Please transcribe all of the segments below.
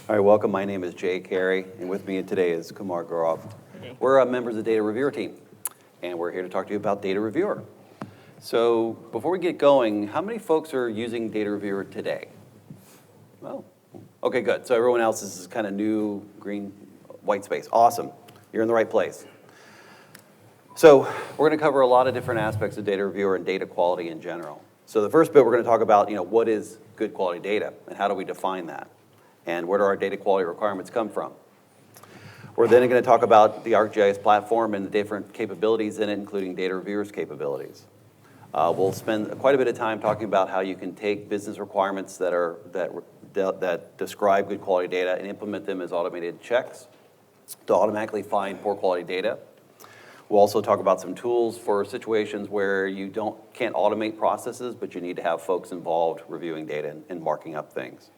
All right, welcome. My name is Jay Carey, and with me today is Kumar Gaurav. We're members of the Data Reviewer team, and we're here to talk to you about Data Reviewer. So before we get going, how many folks are using Data Reviewer today? Oh, okay, good. So everyone else is kind of new, green, white space. Awesome. You're in the right place. So we're going to cover a lot of different aspects of Data Reviewer and data quality in general. So the first bit, we're going to talk about, what is good quality data, and how do we define that? And where do our data quality requirements come from? We're then going to talk about the ArcGIS platform and the different capabilities in it, including Data Reviewer's capabilities. We'll spend quite a bit of time talking about how you can take business requirements that describe good quality data and implement them as automated checks to automatically find poor quality data. We'll also talk about some tools for situations where you can't automate processes, but you need to have folks involved reviewing data and marking up things.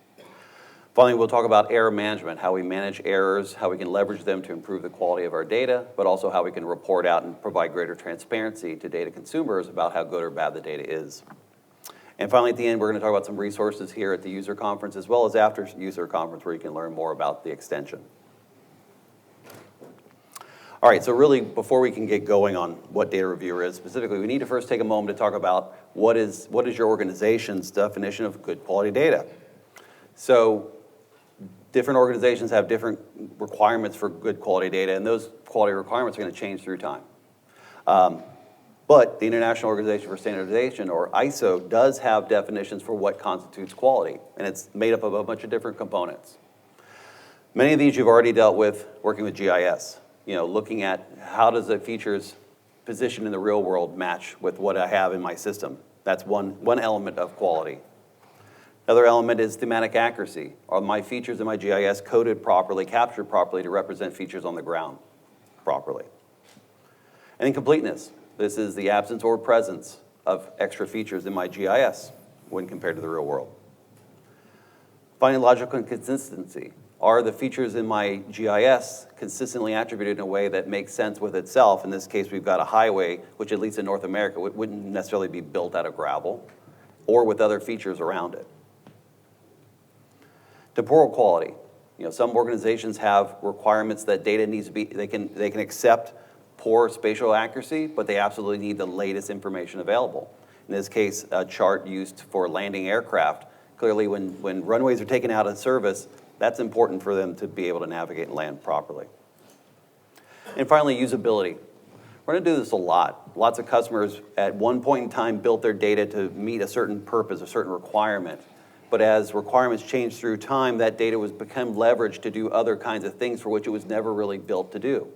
Finally, we'll talk about error management, how we manage errors, how we can leverage them to improve the quality of our data, but also how we can report out and provide greater transparency to data consumers about how good or bad the data is. And finally, at the end, we're going to talk about some resources here at the user conference, as well as after user conference, where you can learn more about the extension. All right, so really, before we can get going on what Data Reviewer is specifically, we need to first take a moment to talk about what is your organization's definition of good quality data. So different organizations have different requirements for good quality data, and those quality requirements are going to change through time. But the International Organization for Standardization, or ISO, does have definitions for what constitutes quality, and it's made up of a bunch of different components. Many of these you've already dealt with working with GIS, looking at how does the features positioned in the real world match with what I have in my system. That's one element of quality. Another element is thematic accuracy. Are my features in my GIS coded properly, captured properly to represent features on the ground properly? And then completeness. This is the absence or presence of extra features in my GIS when compared to the real world. Finally, logical consistency. Are the features in my GIS consistently attributed in a way that makes sense with itself? In this case, we've got a highway, which at least in North America wouldn't necessarily be built out of gravel, or with other features around it. Temporal quality. Some organizations have requirements that data needs to be, they can accept poor spatial accuracy, but they absolutely need the latest information available. In this case, a chart used for landing aircraft. Clearly, when runways are taken out of service, that's important for them to be able to navigate and land properly. And finally, usability. We're going to do this a lot. Lots of customers at one point in time built their data to meet a certain purpose, a certain requirement. But as requirements change through time, that data was become leveraged to do other kinds of things for which it was never really built to do.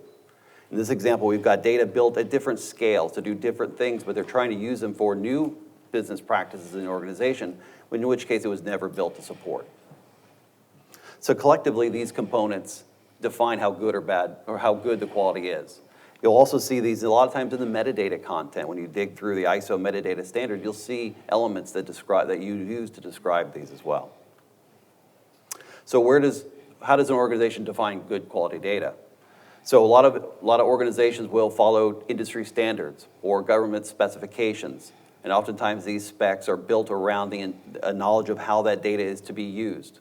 In this example, we've got data built at different scales to do different things, but they're trying to use them for new business practices in the organization, in which case it was never built to support. So collectively, these components define how good or bad, or how good the quality is. You'll also see these a lot of times in the metadata content. When you dig through the ISO metadata standard, you'll see elements that you use to describe these as well. So how does an organization define good quality data? So a lot of organizations will follow industry standards or government specifications, and oftentimes these specs are built around a knowledge of how that data is to be used.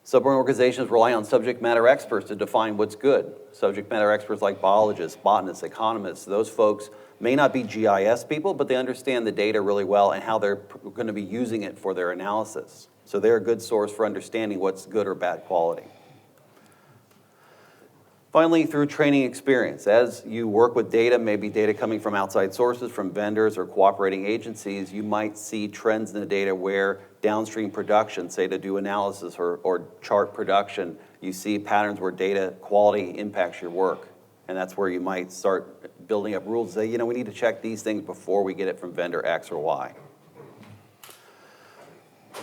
Some organizations rely on subject matter experts to define what's good. Subject matter experts like biologists, botanists, economists, those folks may not be GIS people, but they understand the data really well and how they're going to be using it for their analysis. So they're a good source for understanding what's good or bad quality. Finally, through training experience, as you work with data, maybe data coming from outside sources, from vendors or cooperating agencies, you might see trends in the data where downstream production, say to do analysis or chart production, you see patterns where data quality impacts your work. And that's where you might start building up rules, say, we need to check these things before we get it from vendor X or Y.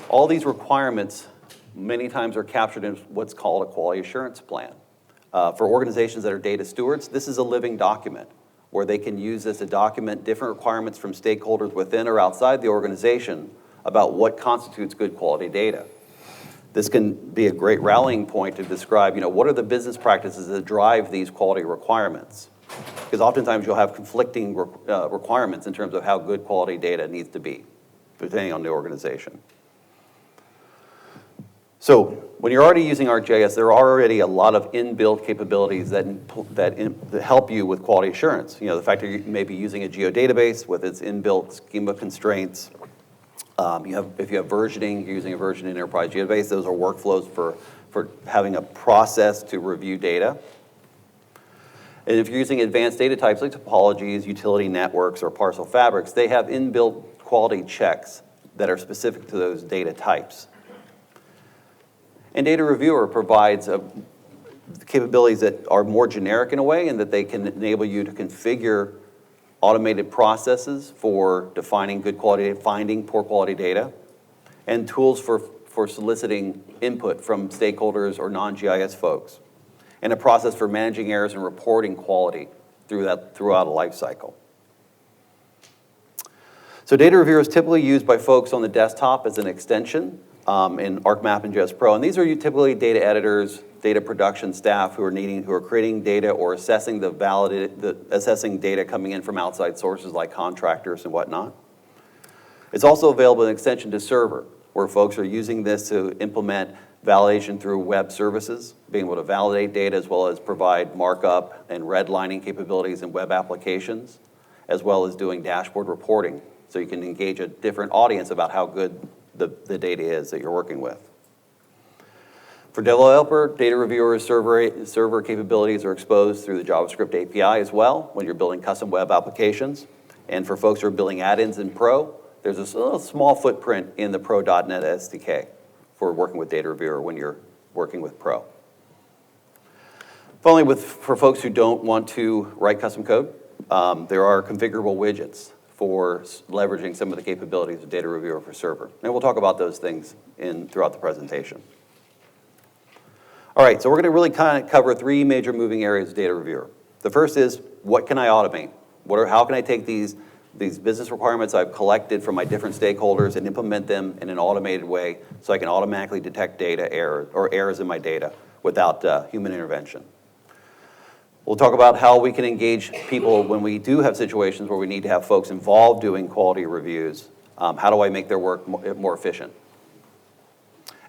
All these requirements many times are captured in what's called a quality assurance plan. For organizations that are data stewards, this is a living document where they can use this to document different requirements from stakeholders within or outside the organization about what constitutes good quality data. This can be a great rallying point to describe, what are the business practices that drive these quality requirements? Because oftentimes you'll have conflicting requirements in terms of how good quality data needs to be, depending on the organization. So when you're already using ArcGIS, there are already a lot of inbuilt capabilities that help you with quality assurance. You know, the fact that you may be using a geodatabase with its inbuilt schema constraints. If you have versioning, you're using a version enterprise geodatabase. Those are workflows for having a process to review data. And if you're using advanced data types like topologies, utility networks, or parcel fabrics, they have inbuilt quality checks that are specific to those data types. And Data Reviewer provides capabilities that are more generic in a way, and that they can enable you to configure automated processes for defining good quality, finding poor quality data, and tools for soliciting input from stakeholders or non-GIS folks, and a process for managing errors and reporting quality throughout a life cycle. So Data Reviewer is typically used by folks on the desktop as an extension in ArcMap and JS Pro, and these are typically data editors, data production staff who are creating data or assessing assessing data coming in from outside sources like contractors and whatnot. It's also available in extension to server, where folks are using this to implement validation through web services, being able to validate data as well as provide markup and redlining capabilities in web applications, as well as doing dashboard reporting, so you can engage a different audience about how good the data is that you're working with. For developer, Data Reviewer server capabilities are exposed through the JavaScript API as well when you're building custom web applications. And for folks who are building add-ins in Pro, there's a little small footprint in the Pro.NET SDK for working with Data Reviewer when you're working with Pro. Finally, for folks who don't want to write custom code, there are configurable widgets for leveraging some of the capabilities of Data Reviewer for server. And we'll talk about those things throughout the presentation. All right, so we're going to really kind of cover three major moving areas of Data Reviewer. The first is, what can I automate? How can I take these business requirements I've collected from my different stakeholders and implement them in an automated way so I can automatically detect data errors in my data without human intervention. We'll talk about how we can engage people when we do have situations where we need to have folks involved doing quality reviews. How do I make their work more efficient?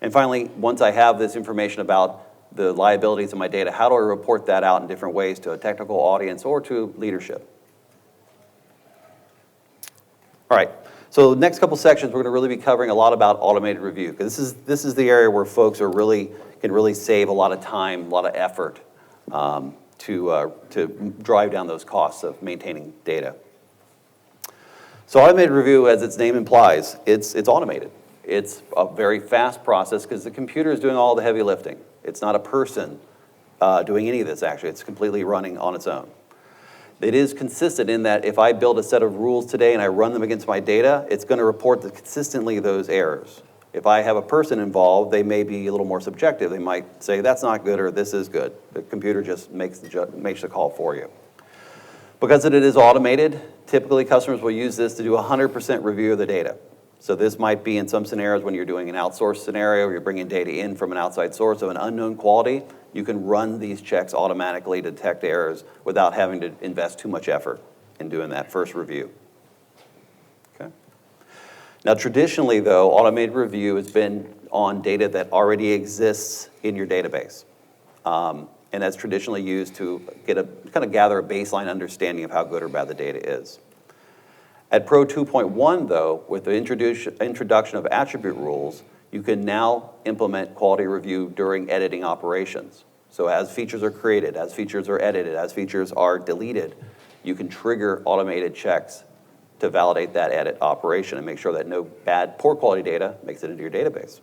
And finally, once I have this information about the liabilities of my data, how do I report that out in different ways to a technical audience or to leadership? All right, so the next couple sections, we're going to really be covering a lot about automated review, because this is the area where folks can really save a lot of time, a lot of effort to drive down those costs of maintaining data. So automated review, as its name implies, it's automated. It's a very fast process because the computer is doing all the heavy lifting. It's not a person doing any of this, actually. It's completely running on its own. It is consistent in that if I build a set of rules today and I run them against my data, it's going to report consistently those errors. If I have a person involved, they may be a little more subjective. They might say, that's not good or this is good. The computer just makes the call for you. Because it is automated, typically customers will use this to do 100% review of the data. So this might be in some scenarios when you're doing an outsourced scenario, where you're bringing data in from an outside source of an unknown quality. You can run these checks automatically to detect errors without having to invest too much effort in doing that first review. Okay. Now traditionally though, automated review has been on data that already exists in your database. And that's traditionally used to kind of gather a baseline understanding of how good or bad the data is. At Pro 2.1 though, with the introduction of attribute rules, you can now implement quality review during editing operations. So as features are created, as features are edited, as features are deleted, you can trigger automated checks to validate that edit operation and make sure that no poor quality data makes it into your database.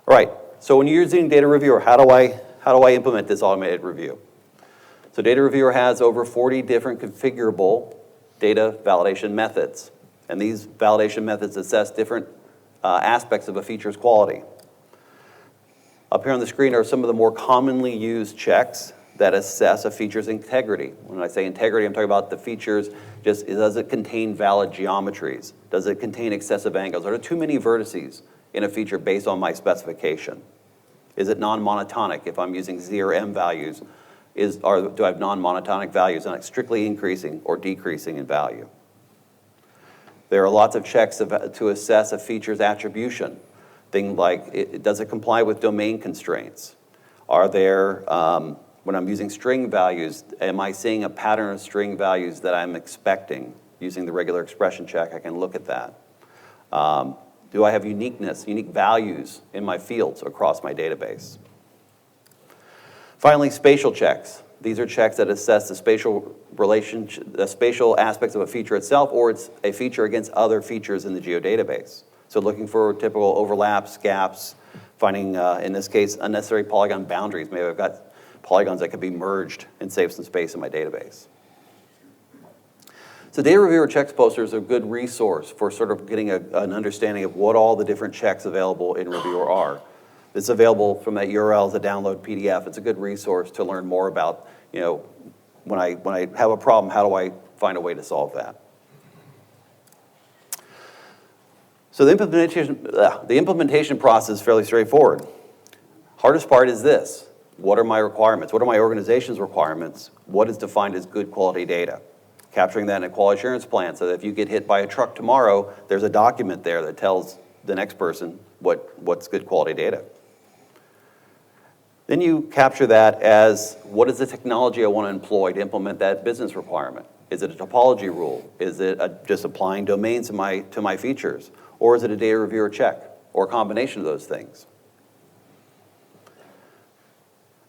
All right, so when you're using Data Reviewer, how do I implement this automated review? So Data Reviewer has over 40 different configurable data validation methods. And these validation methods assess different aspects of a feature's quality. Up here on the screen are some of the more commonly used checks that assess a feature's integrity. When I say integrity, I'm talking about the features, does it contain valid geometries? Does it contain excessive angles? Are there too many vertices in a feature based on my specification? Is it non-monotonic? If I'm using Z or M values, do I have non-monotonic values, not strictly increasing or decreasing in value? There are lots of checks to assess a feature's attribution. Things like, does it comply with domain constraints? Are there, when I'm using string values, am I seeing a pattern of string values that I'm expecting? Using the regular expression check, I can look at that. Do I have unique values in my fields across my database? Finally, spatial checks. These are checks that assess the spatial aspects of a feature itself, or it's a feature against other features in the geodatabase. So looking for typical overlaps, gaps, finding, in this case, unnecessary polygon boundaries. Maybe I've got polygons that could be merged and save some space in my database. So Data Reviewer checks poster is a good resource for sort of getting an understanding of what all the different checks available in Reviewer are. It's available from that URL as a download PDF. It's a good resource to learn more about, when I have a problem, how do I find a way to solve that? So the implementation process is fairly straightforward. Hardest part is this. What are my requirements? What are my organization's requirements? What is defined as good quality data? Capturing that in a quality assurance plan so that if you get hit by a truck tomorrow, there's a document there that tells the next person what's good quality data. Then you capture that as, what is the technology I want to employ to implement that business requirement? Is it a topology rule? Is it just applying domains to my features? Or is it a data reviewer check? Or a combination of those things?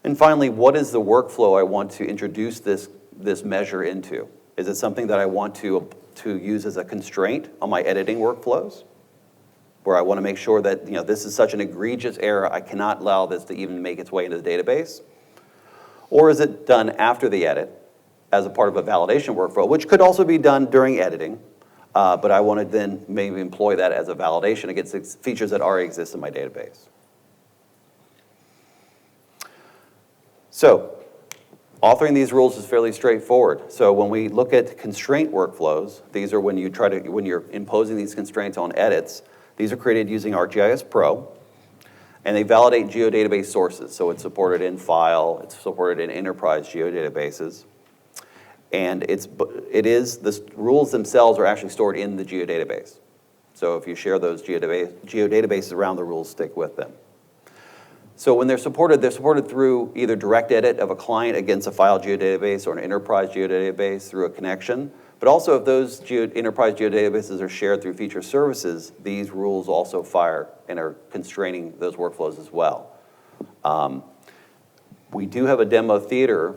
And finally, what is the workflow I want to introduce this measure into? Is it something that I want to use as a constraint on my editing workflows? Where I want to make sure that this is such an egregious error, I cannot allow this to even make its way into the database? Or is it done after the edit as a part of a validation workflow, which could also be done during editing, but I want to then maybe employ that as a validation against features that already exist in my database. So, authoring these rules is fairly straightforward. So when we look at constraint workflows, these are when you're imposing these constraints on edits. These are created using ArcGIS Pro, and they validate geodatabase sources. So it's supported in file, it's supported in enterprise geodatabases, and the rules themselves are actually stored in the geodatabase. So if you share those geodatabases around, the rules stick with them. So when they're supported through either direct edit of a client against a file geodatabase or an enterprise geodatabase through a connection. But also if those enterprise geodatabases are shared through feature services, these rules also fire and are constraining those workflows as well. We do have a demo theater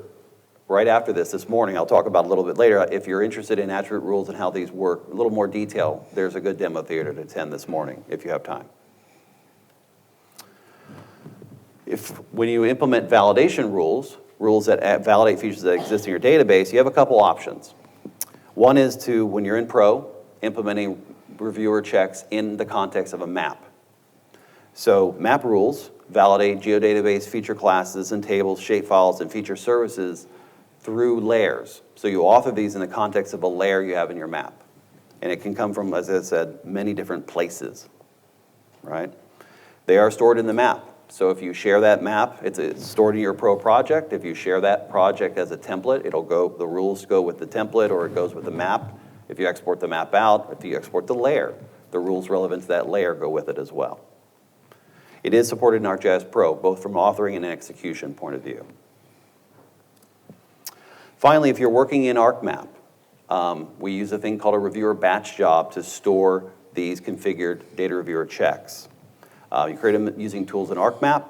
right after this morning. I'll talk about it a little bit later. If you're interested in attribute rules and how these work, a little more detail, there's a good demo theater to attend this morning if you have time. When you implement validation rules that validate features that exist in your database, you have a couple options. One is to, when you're in Pro, implementing reviewer checks in the context of a map. So map rules validate geodatabase feature classes and tables, shapefiles, and feature services through layers. So you author these in the context of a layer you have in your map. And it can come from, as I said, many different places, right? They are stored in the map. So if you share that map, it's stored in your Pro project. If you share that project as a template, the rules go with the template or it goes with the map. If you export the map out, if you export the layer, the rules relevant to that layer go with it as well. It is supported in ArcGIS Pro, both from authoring and an execution point of view. Finally, if you're working in ArcMap, we use a thing called a reviewer batch job to store these configured data reviewer checks. You create them using tools in ArcMap,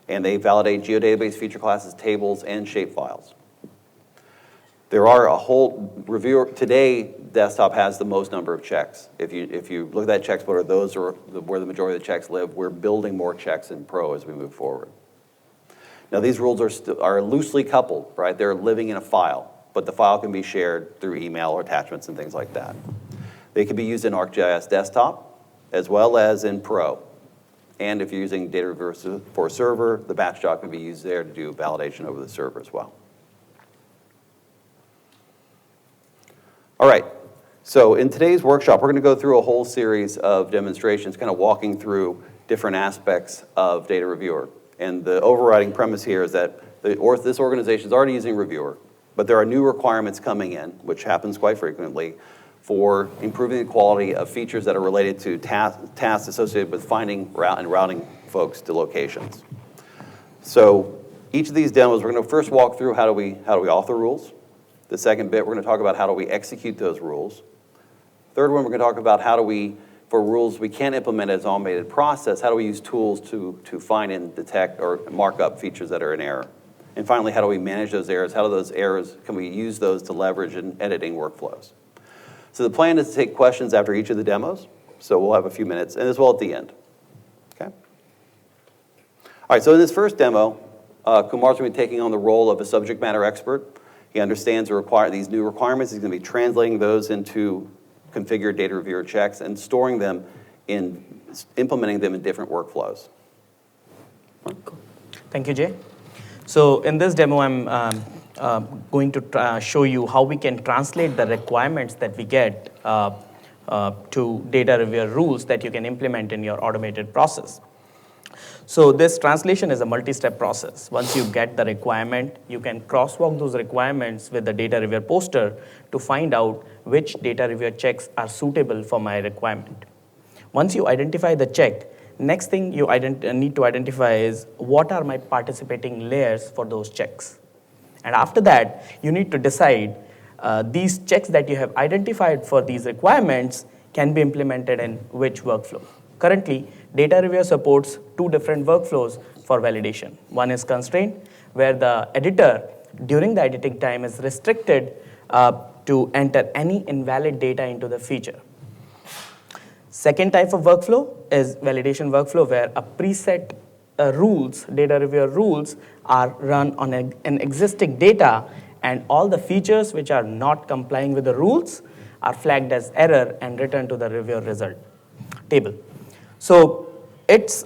and they validate geodatabase feature classes, tables, and shapefiles. There are a whole reviewer, today desktop has the most number of checks. If you look at that checks folder, those are where the majority of the checks live. We're building more checks in Pro as we move forward. Now these rules are loosely coupled, right? They're living in a file, but the file can be shared through email or attachments and things like that. They can be used in ArcGIS Desktop as well as in Pro. And if you're using Data Reviewer for a server, the batch job can be used there to do validation over the server as well. All right, so in today's workshop, we're going to go through a whole series of demonstrations, kind of walking through different aspects of Data Reviewer. And the overriding premise here is that this organization is already using Reviewer, but there are new requirements coming in, which happens quite frequently, for improving the quality of features that are related to tasks associated with finding and routing folks to locations. So each of these demos, we're going to first walk through how do we author rules. The second bit, we're going to talk about how do we execute those rules. Third one, we're going to talk about how do we, for rules we can't implement as an automated process, how do we use tools to find and detect or mark up features that are in error. And finally, how do we manage those errors? How do those errors, can we use those to leverage in editing workflows? So the plan is to take questions after each of the demos. So we'll have a few minutes, and as well at the end. Okay? All right, so in this first demo, Kumar's going to be taking on the role of a subject matter expert. He understands these new requirements. He's going to be translating those into configured data reviewer checks and storing them implementing them in different workflows. Cool. Thank you, Jay. So in this demo, I'm going to show you how we can translate the requirements that we get to data reviewer rules that you can implement in your automated process. So this translation is a multi-step process. Once you get the requirement, you can crosswalk those requirements with the data reviewer poster to find out which data reviewer checks are suitable for my requirement. Once you identify the check, next thing you need to identify is what are my participating layers for those checks. And after that, you need to decide these checks that you have identified for these requirements can be implemented in which workflow. Currently, data reviewer supports two different workflows for validation. One is constraint, where the editor, during the editing time, is restricted to enter any invalid data into the feature. Second type of workflow is validation workflow, where a preset data reviewer rules are run on an existing data, and all the features which are not complying with the rules are flagged as error and returned to the reviewer result table. So it's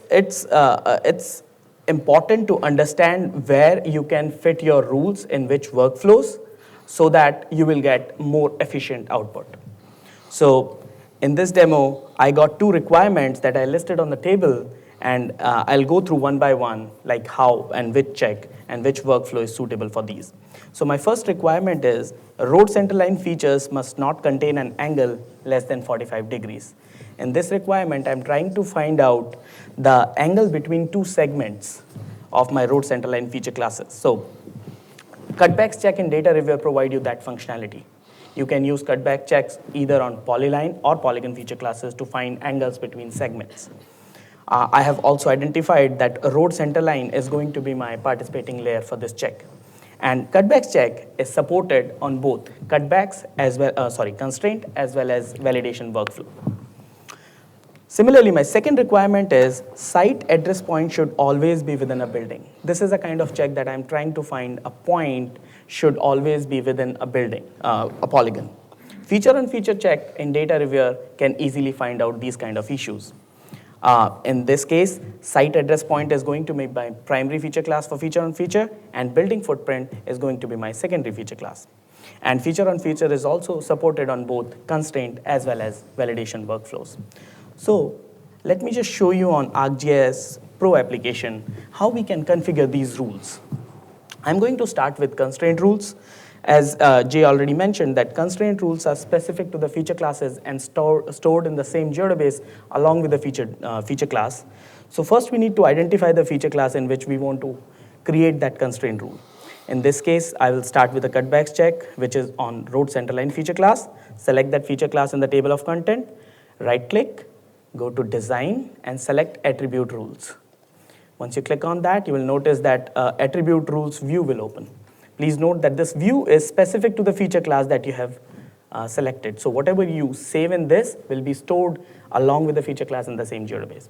important to understand where you can fit your rules in which workflows so that you will get more efficient output. So in this demo, I got two requirements that I listed on the table, and I'll go through one by one, like how and which check and which workflow is suitable for these. So my first requirement is road centerline features must not contain an angle less than 45 degrees. In this requirement, I'm trying to find out the angle between two segments of my road centerline feature classes. So cutbacks check in data reviewer provide you that functionality. You can use cutback checks either on polyline or polygon feature classes to find angles between segments. I have also identified that a road centerline is going to be my participating layer for this check. And cutbacks check is supported on both cutbacks constraint as well as validation workflow. Similarly, my second requirement is site address point should always be within a building. This is a kind of check that I'm trying to find a point should always be within a building, a polygon. Feature on feature check in data reviewer can easily find out these kind of issues. In this case, site address point is going to be my primary feature class for feature on feature, and building footprint is going to be my secondary feature class. And feature on feature is also supported on both constraint as well as validation workflows. So let me just show you on ArcGIS Pro application how we can configure these rules. I'm going to start with constraint rules. As Jay already mentioned, that constraint rules are specific to the feature classes and stored in the same database along with the feature class. So first we need to identify the feature class in which we want to create that constraint rule. In this case, I will start with the cutbacks check, which is on road centerline feature class. Select that feature class in the table of content, right click, go to design and select attribute rules. Once you click on that, you will notice that attribute rules view will open. Please note that this view is specific to the feature class that you have selected. So whatever you save in this will be stored along with the feature class in the same database.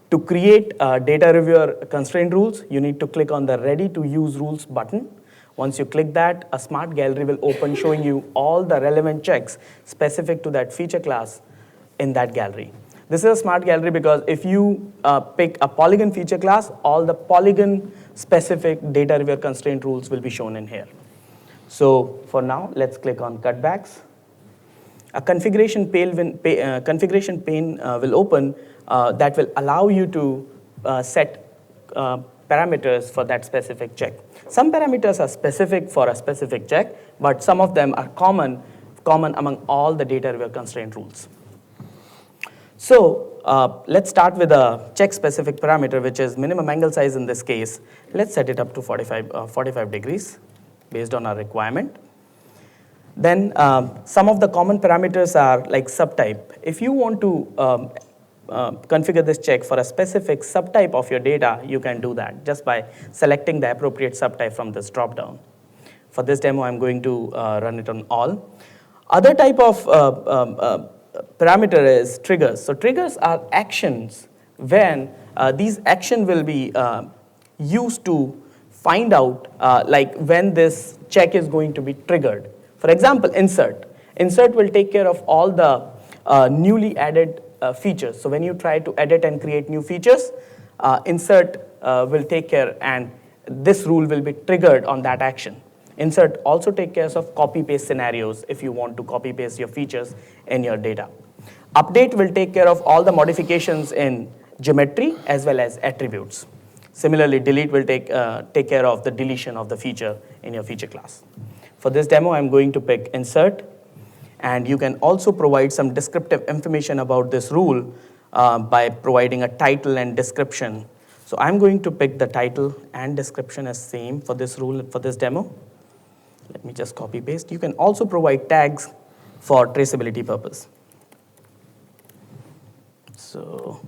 To create data reviewer constraint rules, you need to click on the ready to use rules button. Once you click that, a smart gallery will open showing you all the relevant checks specific to that feature class in that gallery. This is a smart gallery because if you pick a polygon feature class, all the polygon specific data reviewer constraint rules will be shown in here. So for now, let's click on cutbacks. A configuration pane will open that will allow you to set parameters for that specific check. Some parameters are specific for a specific check, but some of them are common common among all the data reviewer constraint rules. So let's start with a check-specific parameter, which is minimum angle size in this case. Let's set it up to 45 degrees based on our requirement. Then some of the common parameters are like subtype. If you want to configure this check for a specific subtype of your data, you can do that just by selecting the appropriate subtype from this dropdown. For this demo, I'm going to run it on all. Other type of parameter is triggers. So triggers are actions when these action will be used to find out like when this check is going to be triggered. For example, insert. Insert will take care of all the newly added features. So when you try to edit and create new features, insert will take care, and this rule will be triggered on that action. Insert also take care of copy-paste scenarios if you want to copy-paste your features in your data. Update will take care of all the modifications in geometry as well as attributes. Similarly, delete will take care of the deletion of the feature in your feature class. For this demo, I'm going to pick insert, and you can also provide some descriptive information about this rule by providing a title and description. So I'm going to pick the title and description as same for this rule for this demo. Let me just copy paste. You can also provide tags for traceability purpose. So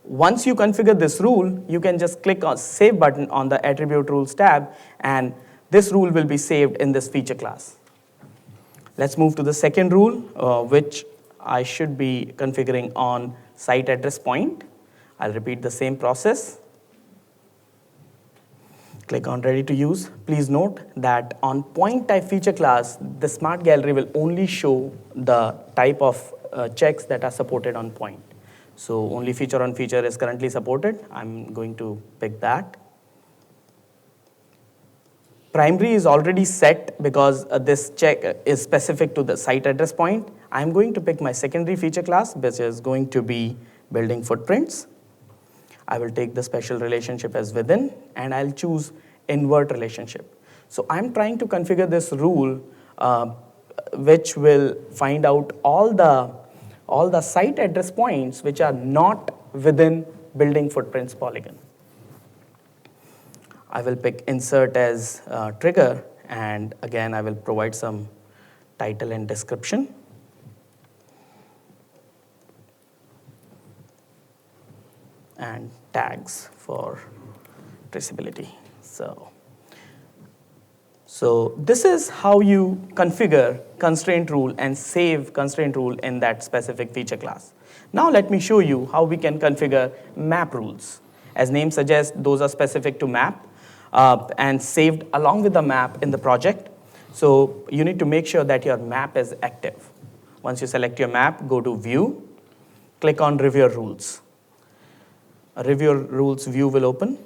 once you configure this rule, you can just click on Save button on the Attribute Rules tab, and this rule will be saved in this feature class. Let's move to the second rule, which I should be configuring on site address point. I'll repeat the same process. Click on Ready to Use. Please note that on point type feature class, the Smart Gallery will only show the type of checks that are supported on point. So only feature on feature is currently supported. I'm going to pick that. Primary is already set because this check is specific to the site address point. I'm going to pick my secondary feature class, which is going to be building footprints. I will take the special relationship as within, and I'll choose invert relationship. So I'm trying to configure this rule which will find out all the site address points which are not within building footprints polygon. I will pick insert as trigger, and again I will provide some title and description. And tags for traceability. So this is how you configure constraint rule and save constraint rule in that specific feature class. Now let me show you how we can configure map rules. As name suggests, those are specific to map and saved along with the map in the project. So you need to make sure that your map is active. Once you select your map, go to View, click on Reviewer Rules. A Reviewer Rules view will open.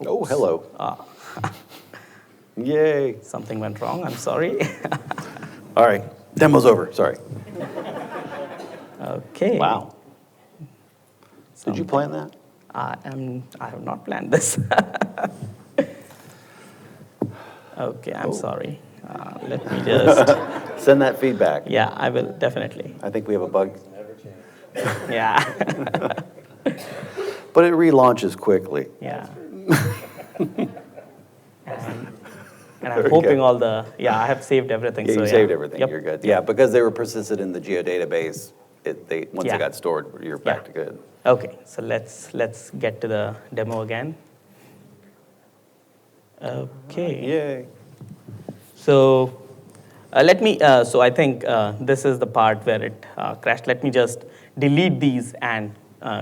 Oh, hello. Yay. Something went wrong, I'm sorry. All right, demo's over, sorry. Okay. Wow. Did you plan that? I have not planned this. Okay, I'm sorry. Let me just. Send that feedback. Yeah, I will definitely. I think we have a bug. Yeah. But it relaunches quickly. Yeah. And I'm hoping all the, I have saved everything. Yeah, so you saved everything, Yep. you're good. Yeah, because they were persisted in the geodatabase, once Yeah. they got stored, you're back to good. Okay, so let's get to the demo again. Okay. Yay. So so I think this is the part where it crashed. Let me just delete these and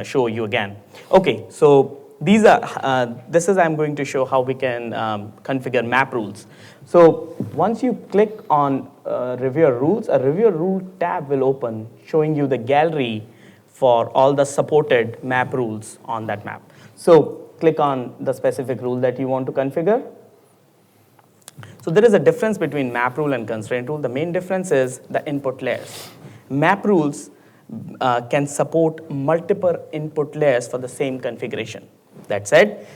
show you again. Okay, so I'm going to show how we can configure map rules. So once you click on Reviewer Rules, a Reviewer Rule tab will open showing you the gallery for all the supported map rules on that map. So click on the specific rule that you want to configure. So there is a difference between map rule and constraint rule. The main difference is the input layers. Map rules can support multiple input layers for the same configuration. That said,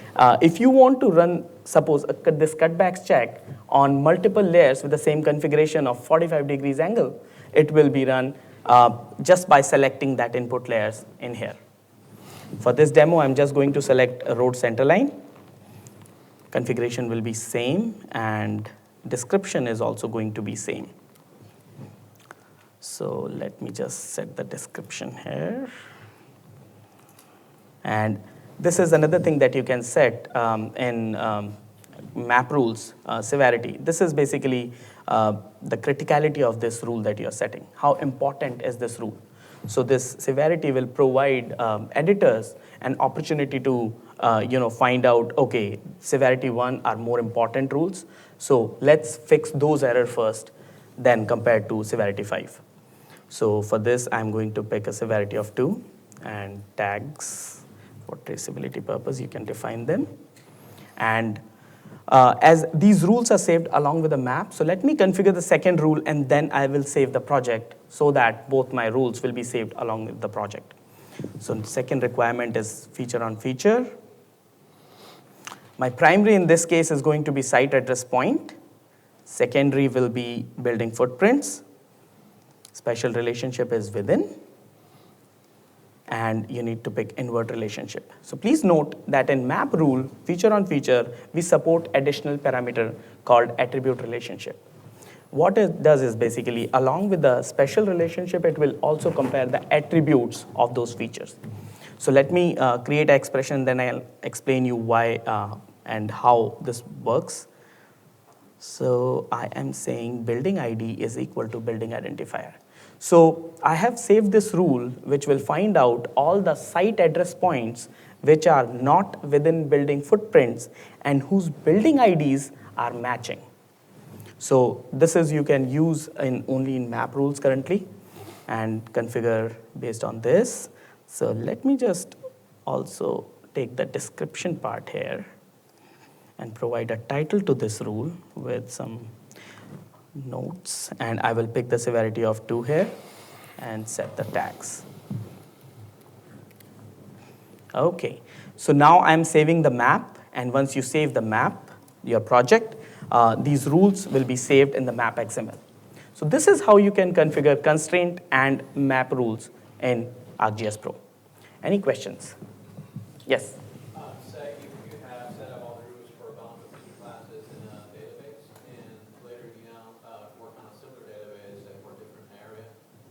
if you want to run, suppose, this cutbacks check on multiple layers with the same configuration of 45 degrees angle, it will be run just by selecting that input layers in here. For this demo, I'm just going to select a road center line. Configuration will be same, and description is also going to be same. So let me just set the description here. And this is another thing that you can set in map rules severity. This is basically the criticality of this rule that you're setting. How important is this rule? So this severity will provide editors an opportunity to find out, okay, severity 1 are more important rules. So let's fix those errors first, then compared to severity 5. So for this, I'm going to pick a severity of 2, and tags for traceability purpose, you can define them. And as these rules are saved along with the map, so let me configure the second rule, and then I will save the project so that both my rules will be saved along with the project. So the second requirement is feature on feature. My primary in this case is going to be site address point. Secondary will be building footprints. Special relationship is within. And you need to pick invert relationship. So please note that in map rule, feature on feature, we support additional parameter called attribute relationship. What it does is basically, along with the special relationship, it will also compare the attributes of those features. So let me create an expression, then I'll explain you why and how this works. So I am saying building ID is equal to building identifier. So I have saved this rule, which will find out all the site address points which are not within building footprints and whose building IDs are matching. So this is you can use only in map rules currently and configure based on this. So let me just also take the description part here and provide a title to this rule with some notes, and I will pick the severity of 2 here and set the tags. Okay, so now I'm saving the map, and once you save the map, your project, these rules will be saved in the map XML. So this is how you can configure constraint and map rules in ArcGIS Pro. Any questions? Yes? Say you have set up all the rules for a bunch of feature classes in a database, and later work on a similar database that for a different area.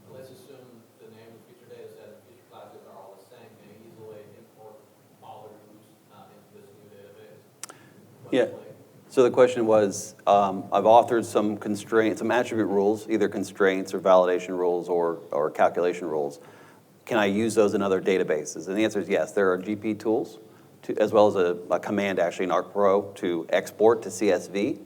But let's assume the name of the feature data set and feature classes are all the same. Can you easily import all the rules into this new database? Yeah. So the question was, I've authored some constraints, some attribute rules, either constraints or validation rules or calculation rules. Can I use those in other databases? And the answer is yes. There are GP tools, as well as a command actually in ArcPro to export to CSV.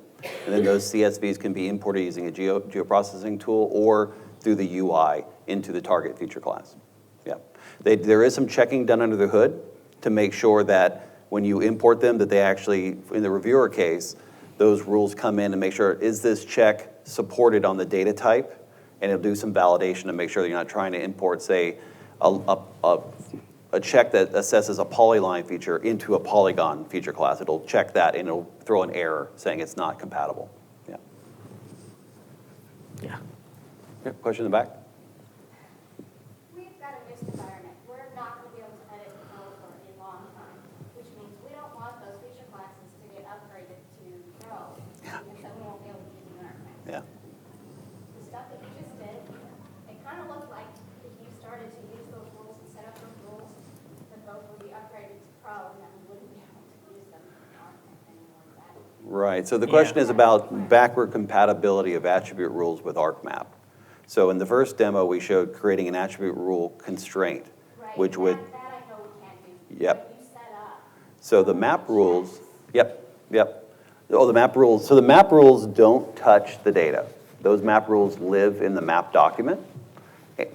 And then those CSVs can be imported using a geoprocessing tool or through the UI into the target feature class. Yeah. There is some checking done under the hood to make sure that when you import them, that they actually, in the reviewer case, those rules come in and make sure, is this check supported on the data type? And it'll do some validation to make sure that you're not trying to import, say, a check that assesses a polyline feature into a polygon feature class. It'll check that and it'll throw an error saying it's not compatible. Yeah. Yeah. Yeah, question in the back? We've got a mixed environment. We're not going to be able to edit the code for a long time, which means we don't want those feature classes to get upgraded to Pro, because then we won't be able to use them in our class. Yeah. The stuff that you just did, it kind of looked like if you started to use those rules and set up those rules, that those would be upgraded to Pro, and then we wouldn't be able to use them in our anymore. Right. So the question is about backward compatibility of attribute rules with ArcMap. So in the first demo, we showed creating an attribute rule constraint, Right. which would, That I know we can't do. Yep. But you set up. so the map rules, yep. Oh, the map rules, so the map rules don't touch the data. Those map rules live in the map document,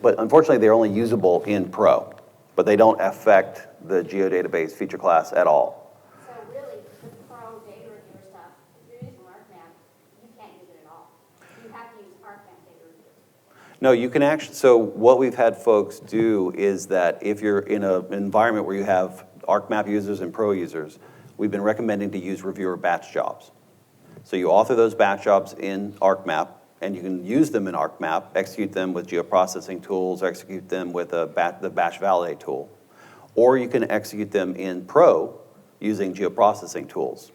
but unfortunately, they're only usable in Pro, but they don't affect the geodatabase feature class at all. So really, the Pro data reviewer stuff, if you're using ArcMap, you can't use it at all. You have to use ArcMap data reviewer. No, you can actually, so what we've had folks do is that if you're in an environment where you have ArcMap users and Pro users, we've been recommending to use reviewer batch jobs. So you author those batch jobs in ArcMap, and you can use them in ArcMap, execute them with geoprocessing tools, execute them with the batch validate tool. Or you can execute them in Pro using geoprocessing tools.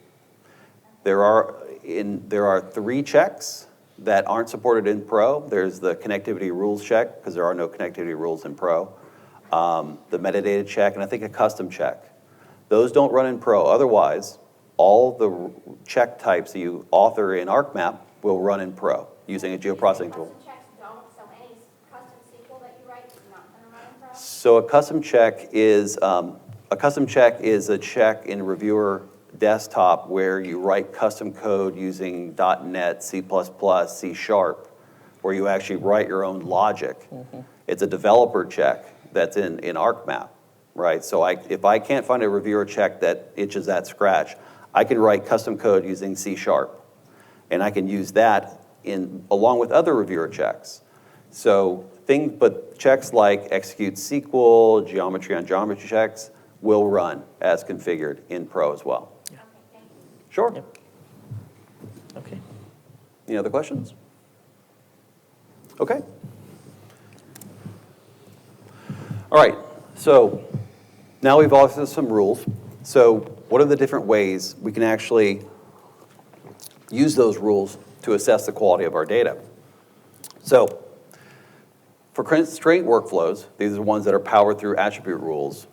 There are 3 checks that aren't supported in Pro. There's the connectivity rules check, because there are no connectivity rules in Pro. The metadata check, and I think a custom check. Those don't run in Pro. Otherwise, all the check types that you author in ArcMap will run in Pro using a geoprocessing tool. Custom checks don't, so any custom SQL that you write is not going to run in Pro? So a custom check is a check in Reviewer Desktop where you write custom code using .NET, C++, C#, where you actually write your own logic. It's a developer check that's in ArcMap, right? So if I can't find a reviewer check that itches at Scratch, I can write custom code using C#, and I can use that along with other reviewer checks. So but checks like execute SQL, geometry on geometry checks will run as configured in Pro as well. Okay, thank you. Sure. Yep. Okay. Any other questions? Okay. All right, so now we've also some rules. So what are the different ways we can actually use those rules to assess the quality of our data? So for constraint workflows, these are the ones that are powered through attribute rules.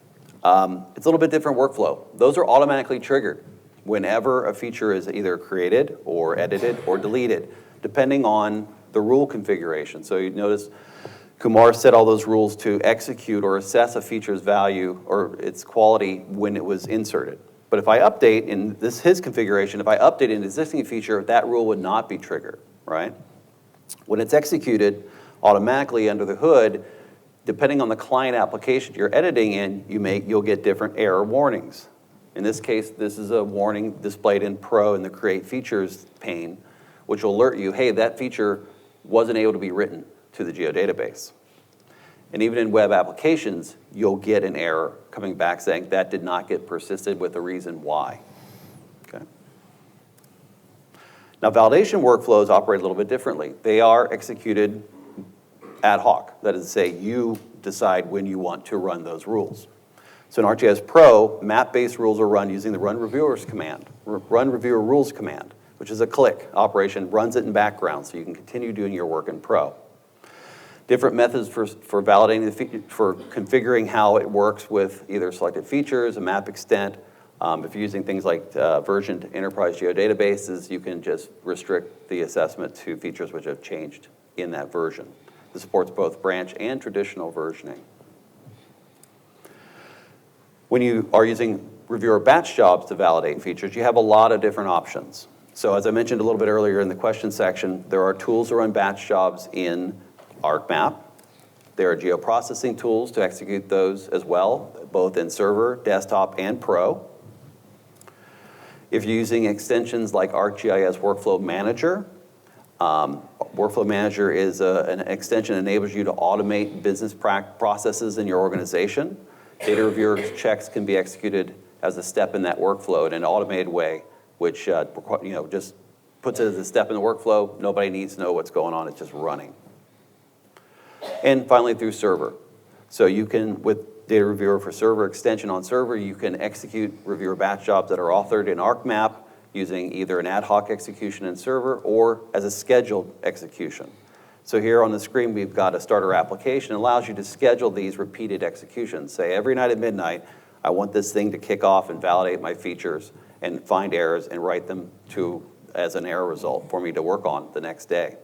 It's a little bit different workflow. Those are automatically triggered whenever a feature is either created or edited or deleted, depending on the rule configuration. So you notice Kumar set all those rules to execute or assess a feature's value or its quality when it was inserted. But if I update in his configuration, if I update an existing feature, that rule would not be triggered, right? When it's executed automatically under the hood, depending on the client application you're editing in, you'll get different error warnings. In this case, this is a warning displayed in Pro in the Create Features pane, which will alert you, hey, that feature wasn't able to be written to the geodatabase. And even in web applications, you'll get an error coming back saying that did not get persisted with a reason why. Okay. Now, validation workflows operate a little bit differently. They are executed ad hoc. That is to say, you decide when you want to run those rules. So in ArcGIS Pro, map-based rules are run using the run reviewer rules command, which is a click operation, runs it in background so you can continue doing your work in Pro. Different methods for validating for configuring how it works with either selected features, a map extent. If you're using things like versioned enterprise geodatabases, you can just restrict the assessment to features which have changed in that version. This supports both branch and traditional versioning. When you are using reviewer batch jobs to validate features, you have a lot of different options. So as I mentioned a little bit earlier in the question section, there are tools to run batch jobs in ArcMap. There are geoprocessing tools to execute those as well, both in server, desktop, and Pro. If you're using extensions like ArcGIS Workflow Manager, Workflow Manager is an extension that enables you to automate business processes in your organization. Data reviewer checks can be executed as a step in that workflow in an automated way, which just puts it as a step in the workflow. Nobody needs to know what's going on. It's just running. And finally, through server. So you can, with Data Reviewer for Server extension on server, you can execute reviewer batch jobs that are authored in ArcMap using either an ad hoc execution in server or as a scheduled execution. So here on the screen, we've got a starter application that allows you to schedule these repeated executions. Say every night at midnight, I want this thing to kick off and validate my features and find errors and write them as an error result for me to work on the next day.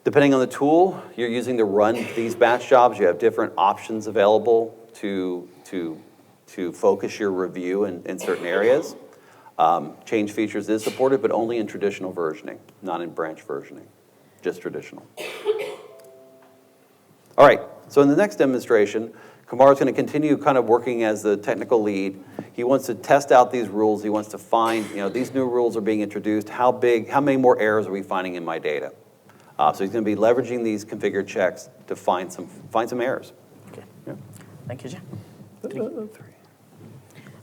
Depending on the tool you're using to run these batch jobs, you have different options available to focus your review in certain areas. Change features is supported, but only in traditional versioning, not in branch versioning, just traditional. All right, so in the next demonstration, Kumar is going to continue kind of working as the technical lead. He wants to test out these rules. He wants to find, these new rules are being introduced. How many more errors are we finding in my data? So he's going to be leveraging these configured checks to find some errors. Okay. Yeah. Thank you, Jay.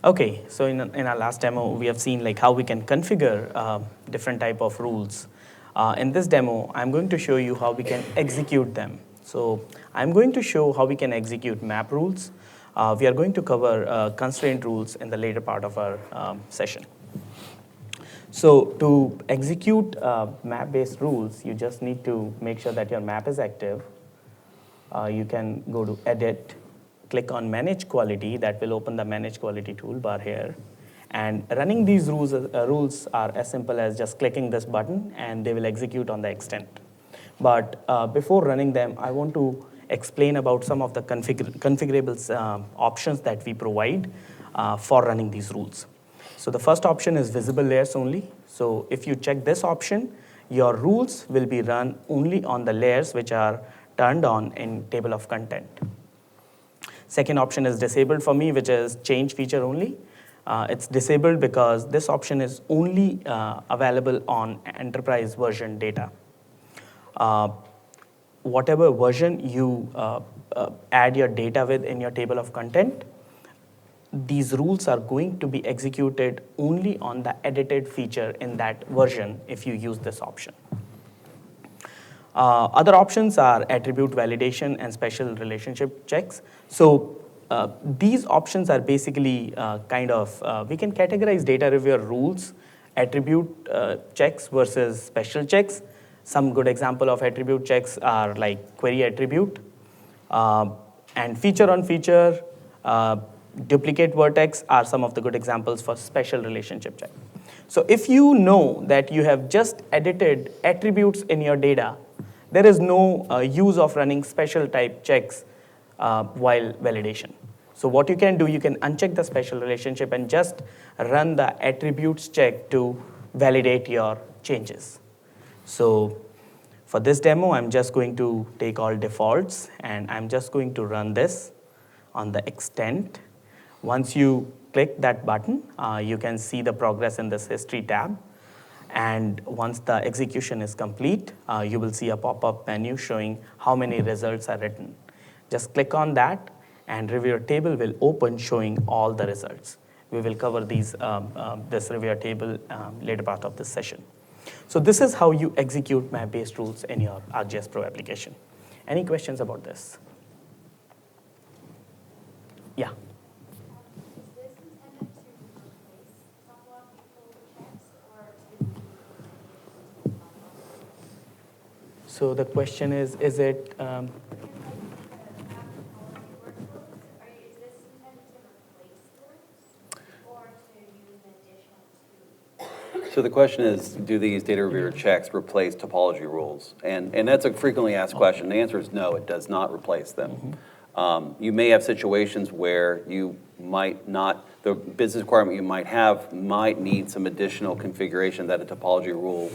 Okay, so in our last demo, we have seen how we can configure different type of rules In this demo, I'm going to show you how we can execute them. So I'm going to show how we can execute map rules. We are going to cover constraint rules in the later part of our session. So to execute map-based rules, you just need to make sure that your map is active. You can go to Edit, click on Manage Quality. That will open the Manage Quality toolbar here. And running these rules are as simple as just clicking this button, and they will execute on the extent. But before running them, I want to explain about some of the configurable options that we provide for running these rules. So the first option is visible layers only. So if you check this option, your rules will be run only on the layers which are turned on in table of content. Second option is disabled for me, which is change feature only. It's disabled because this option is only available on enterprise version data. Whatever version you add your data with in your table of content, these rules are going to be executed only on the edited feature in that version if you use this option. Other options are attribute validation and special relationship checks. So these options are basically we can categorize data reviewer rules, attribute checks versus special checks. Some good example of attribute checks are like query attribute and feature on feature, duplicate vertex are some of the good examples for special relationship check. So if you know that you have just edited attributes in your data, there is no use of running special type checks while validation. So what you can do, you can uncheck the special relationship and just run the attributes check to validate your changes. So for this demo, I'm just going to take all defaults and I'm just going to run this on the extent. Once you click that button, you can see the progress in this history tab. And once the execution is complete, you will see a pop-up menu showing how many results are written. Just click on that and reviewer table will open showing all the results. We will cover this reviewer table later part of this session. So this is how you execute map-based rules in your ArcGIS Pro application. Any questions about this? Yeah. Is this intended to replace topological checks or to be So the question is it, Is this intended to replace those or to use in addition to? So the question is, do these data reviewer checks replace topology rules? And that's a frequently asked question. The answer is no, it does not replace them. You may have situations where you might not, the business requirement you might have might need some additional configuration that a topology rule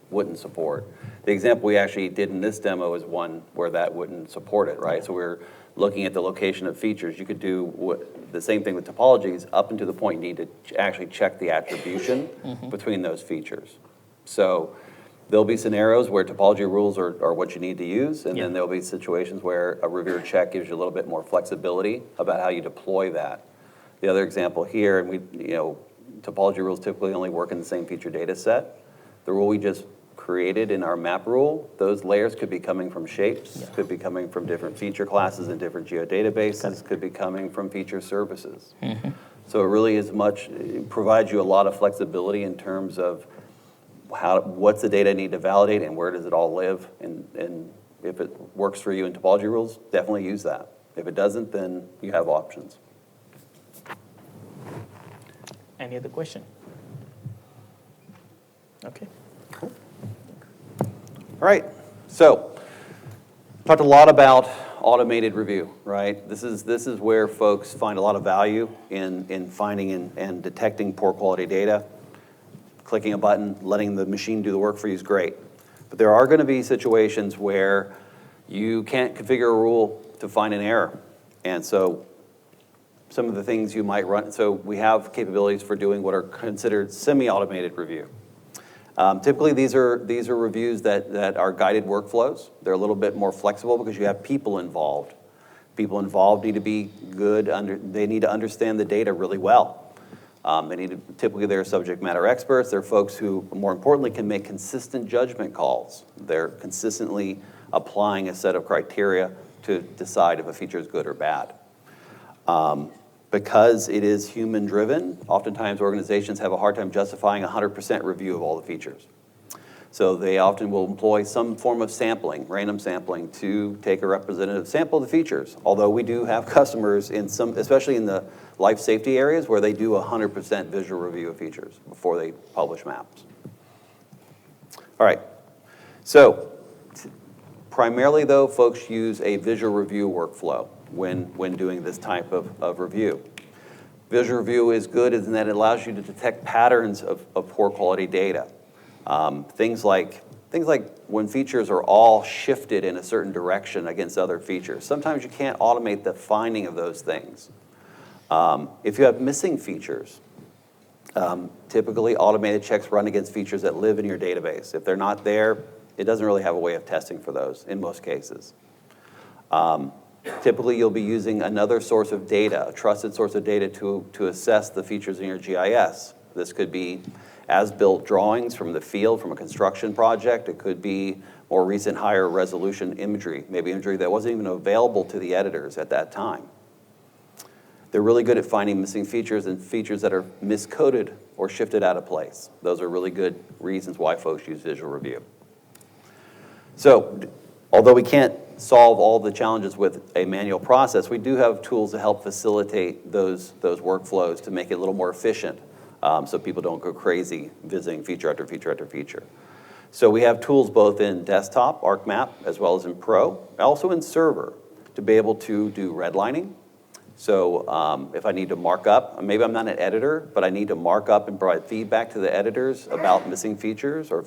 wouldn't support. The example we actually did in this demo is one where that wouldn't support it, right? So we're looking at the location of features. You could do the same thing with topologies up until the point you need to actually check the attribution between those features. So there'll be scenarios where topology rules are what you need to use, and then there'll be situations where a reviewer check gives you a little bit more flexibility about how you deploy that. The other example here, and topology rules typically only work in the same feature data set. The rule we just created in our map rule, those layers could be coming from shapes, could be coming from different feature classes and different geodatabases, could be coming from feature services. So it really it provides you a lot of flexibility in terms of what's the data I need to validate and where does it all live, and if it works for you in topology rules, definitely use that. If it doesn't, then you have options. any other question? Okay. Cool. All right, so talked a lot about automated review, right? This is where folks find a lot of value in finding and detecting poor quality data. Clicking a button, letting the machine do the work for you is great. But there are going to be situations where you can't configure a rule to find an error. And so some of the things you might run, so we have capabilities for doing what are considered semi-automated review. Typically, these are reviews that are guided workflows. They're a little bit more flexible because you have people involved. People involved need to be good, they need to understand the data really well. Typically, they're subject matter experts. They're folks who, more importantly, can make consistent judgment calls. They're consistently applying a set of criteria to decide if a feature is good or bad. Because it is human-driven, oftentimes organizations have a hard time justifying 100% review of all the features. So they often will employ some form of sampling, random sampling, to take a representative sample of the features. Although we do have customers in some, especially in the life safety areas, where they do 100% visual review of features before they publish maps. All right, so primarily though, folks use a visual review workflow when doing this type of review. Visual review is good in that it allows you to detect patterns of poor quality data. Things like when features are all shifted in a certain direction against other features. Sometimes you can't automate the finding of those things. If you have missing features, typically automated checks run against features that live in your database. If they're not there, it doesn't really have a way of testing for those in most cases. Typically, you'll be using another source of data, a trusted source of data to assess the features in your GIS. This could be as-built drawings from the field, from a construction project. It could be more recent higher resolution imagery, maybe imagery that wasn't even available to the editors at that time. They're really good at finding missing features and features that are miscoded or shifted out of place. Those are really good reasons why folks use visual review. So, although we can't solve all the challenges with a manual process, we do have tools to help facilitate those workflows to make it a little more efficient, so people don't go crazy visiting feature after feature after feature. So we have tools both in desktop, ArcMap, as well as in Pro, also in Server, to be able to do redlining. So if I need to mark up, maybe I'm not an editor, but I need to mark up and provide feedback to the editors about missing features or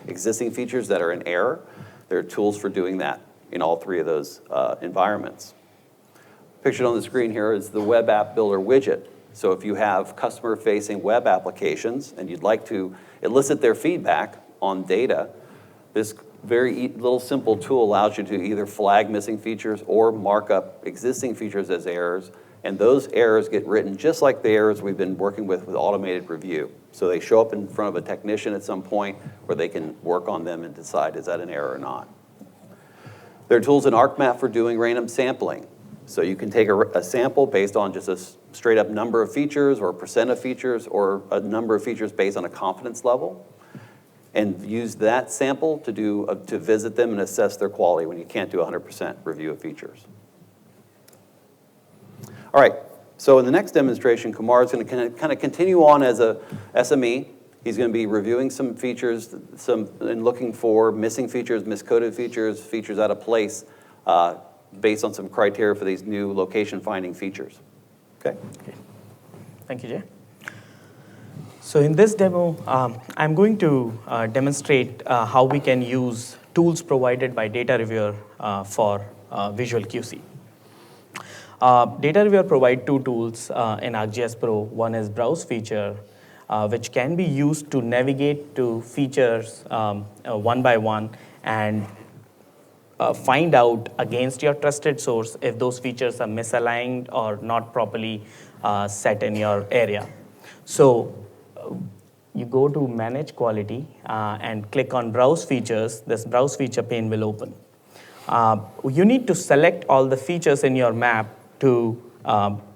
existing features that are in error. There are tools for doing that in all three of those environments. Pictured on the screen here is the Web App Builder widget. So if you have customer-facing web applications and you'd like to elicit their feedback on data, this very little simple tool allows you to either flag missing features or mark up existing features as errors, and those errors get written just like the errors we've been working with automated review. So they show up in front of a technician at some point where they can work on them and decide, is that an error or not? There are tools in ArcMap for doing random sampling. So you can take a sample based on just a straight up number of features or percent of features or a number of features based on a confidence level, and use that sample to visit them and assess their quality when you can't do 100% review of features. All right, so in the next demonstration, Kumar is going to kind of continue on as a SME. He's going to be reviewing some features, and looking for missing features, miscoded features, features out of place, based on some criteria for these new location finding features. Okay? Thank you, Jay. So in this demo, I'm going to demonstrate how we can use tools provided by Data Reviewer for visual QC. Data Reviewer provides two tools in ArcGIS Pro. One is Browse Feature, which can be used to navigate to features one by one and find out against your trusted source if those features are misaligned or not properly set in your area. So you go to Manage Quality and click on Browse Features. This Browse Feature pane will open. You need to select all the features in your map to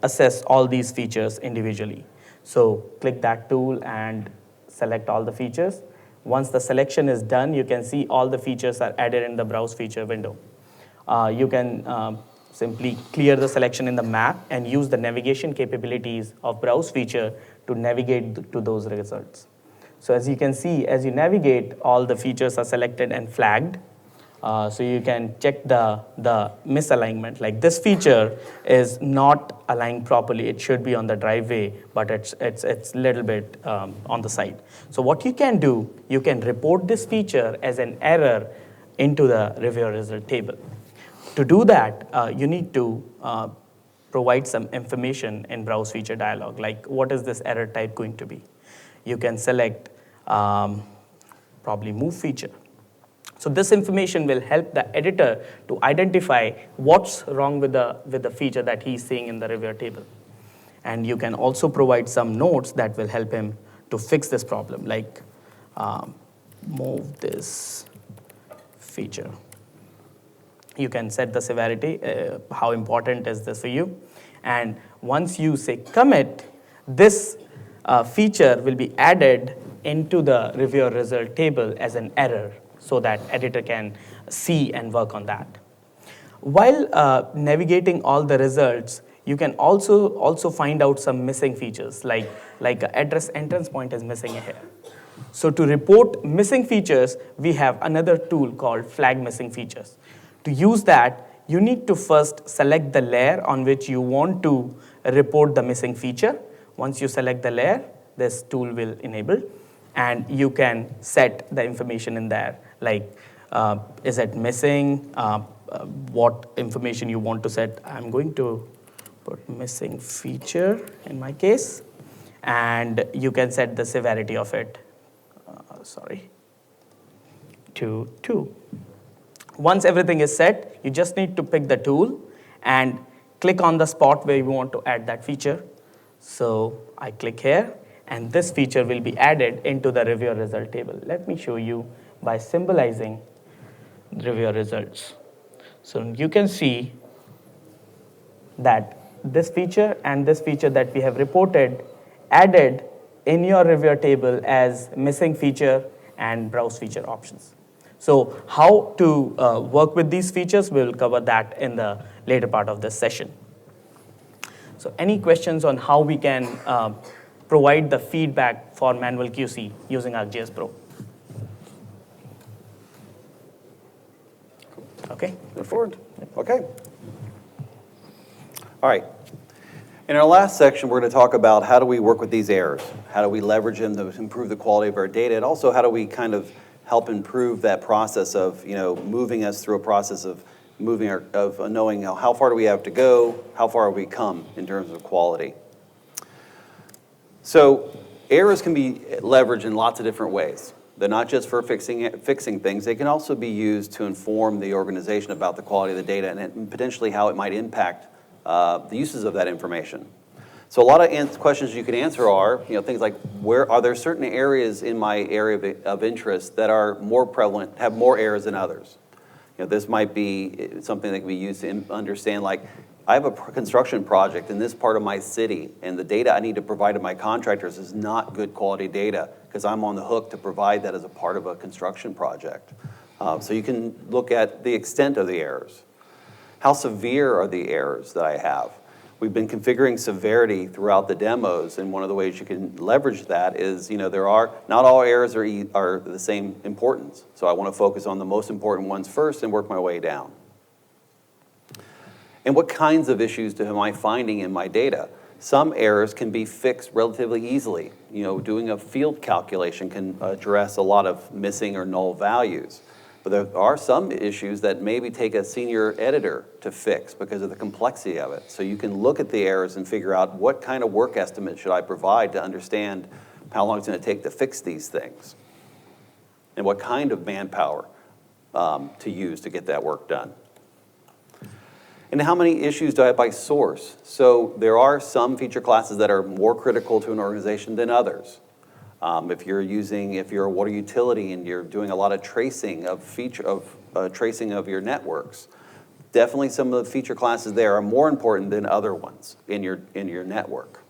assess all these features individually. So click that tool and select all the features. Once the selection is done, you can see all the features are added in the Browse Feature window. You can simply clear the selection in the map and use the navigation capabilities of Browse Feature to navigate to those results. So as you can see, as you navigate, all the features are selected and flagged. So you can check the misalignment. Like this feature is not aligned properly. It should be on the driveway, but it's a little bit on the side. So what you can do, you can report this feature as an error into the reviewer result table. To do that, you need to provide some information in Browse Feature dialog, like what is this error type going to be? You can select probably Move Feature. So this information will help the editor to identify what's wrong with the feature that he's seeing in the reviewer table. And you can also provide some notes that will help him to fix this problem, like move this feature. You can set the severity, how important is this for you. And once you say commit, this feature will be added into the reviewer result table as an error so that editor can see and work on that. While navigating all the results, you can also find out some missing features, like an address entrance point is missing here. So to report missing features, we have another tool called flag missing features. To use that, you need to first select the layer on which you want to report the missing feature. Once you select the layer, this tool will enable, and you can set the information in there, like is it missing, what information you want to set. I'm going to put missing feature in my case, and you can set the severity of it, to 2. Once everything is set, you just need to pick the tool and click on the spot where you want to add that feature. So I click here, and this feature will be added into the reviewer result table. Let me show you by symbolizing reviewer results. So you can see that this feature and this feature that we have reported added in your reviewer table as missing feature and browse feature options. So how to work with these features, we'll cover that in the later part of this session. So any questions on how we can provide the feedback for manual QC using ArcGIS Pro? Okay. Move forward. Okay. All right. In our last section, we're going to talk about how do we work with these errors? How do we leverage them to improve the quality of our data? And also, how do we kind of help improve that process of, moving us through a process of knowing how far do we have to go, how far have we come in terms of quality. So errors can be leveraged in lots of different ways. They're not just for fixing things. They can also be used to inform the organization about the quality of the data and potentially how it might impact the uses of that information. So a lot of questions you can answer are, things like, where are there certain areas in my area of interest that are more prevalent, have more errors than others? This might be something that can be used to understand, like, I have a construction project in this part of my city, and the data I need to provide to my contractors is not good quality data because I'm on the hook to provide that as a part of a construction project. So you can look at the extent of the errors. How severe are the errors that I have? We've been configuring severity throughout the demos, and one of the ways you can leverage that is, not all errors are the same importance. So I want to focus on the most important ones first and work my way down. And what kinds of issues am I finding in my data? Some errors can be fixed relatively easily. Doing a field calculation can address a lot of missing or null values. But there are some issues that maybe take a senior editor to fix because of the complexity of it. So you can look at the errors and figure out what kind of work estimate should I provide to understand how long it's going to take to fix these things, and what kind of manpower to use to get that work done. And how many issues do I have by source? So there are some feature classes that are more critical to an organization than others. If you're a water utility and you're doing a lot of tracing of your networks, definitely some of the feature classes there are more important than other ones in your network.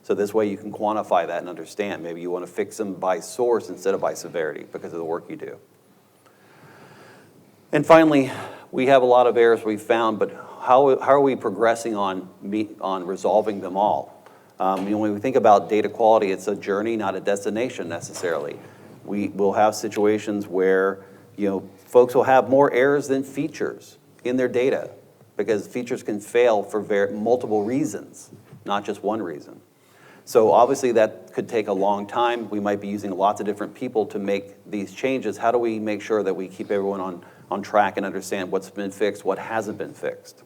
So this way you can quantify that and understand. Maybe you want to fix them by source instead of by severity because of the work you do. And finally, we have a lot of errors we've found, but how are we progressing on resolving them all? When we think about data quality, it's a journey, not a destination necessarily. We will have situations where folks will have more errors than features in their data because features can fail for multiple reasons, not just one reason. So obviously that could take a long time. We might be using lots of different people to make these changes. How do we make sure that we keep everyone on track and understand what's been fixed, what hasn't been fixed?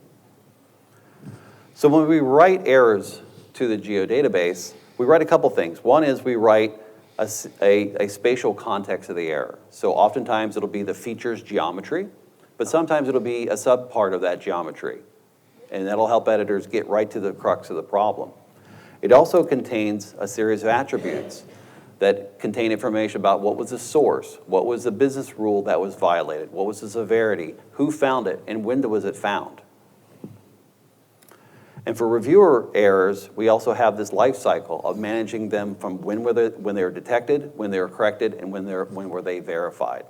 So when we write errors to the geodatabase, we write a couple things. One is we write a spatial context of the error. So oftentimes it'll be the feature's geometry, but sometimes it'll be a subpart of that geometry. And that'll help editors get right to the crux of the problem. It also contains a series of attributes that contain information about what was the source, what was the business rule that was violated, what was the severity, who found it, and when was it found. And for reviewer errors, we also have this life cycle of managing them from when they were detected, when they were corrected, and when were they verified.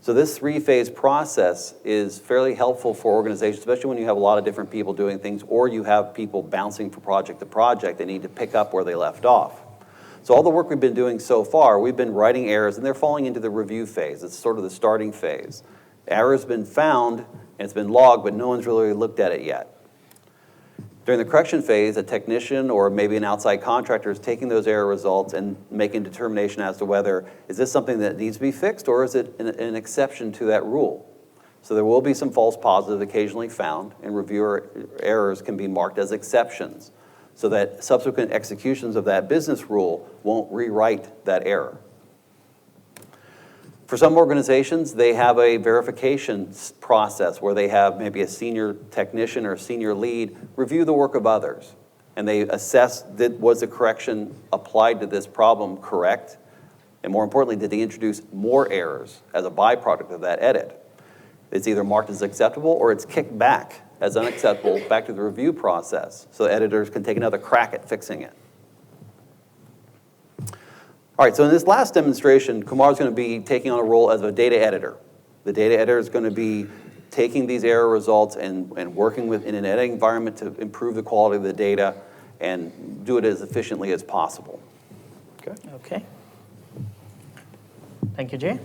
So this three-phase process is fairly helpful for organizations, especially when you have a lot of different people doing things, or you have people bouncing from project to project. They need to pick up where they left off. So all the work we've been doing so far, we've been writing errors, and they're falling into the review phase. It's sort of the starting phase. Error's been found, and it's been logged, but no one's really looked at it yet. During the correction phase, a technician or maybe an outside contractor is taking those error results and making a determination as to whether, is this something that needs to be fixed, or is it an exception to that rule? So there will be some false positives occasionally found, and reviewer errors can be marked as exceptions, so that subsequent executions of that business rule won't rewrite that error. For some organizations, they have a verification process where they have maybe a senior technician or a senior lead review the work of others. And they assess, was the correction applied to this problem correct? And more importantly, did they introduce more errors as a byproduct of that edit? It's either marked as acceptable or it's kicked back as unacceptable back to the review process, so editors can take another crack at fixing it. All right, so in this last demonstration, Kumar's going to be taking on a role as a data editor. The data editor is going to be taking these error results and working in an editing environment to improve the quality of the data and do it as efficiently as possible. Okay. Thank you, Jay.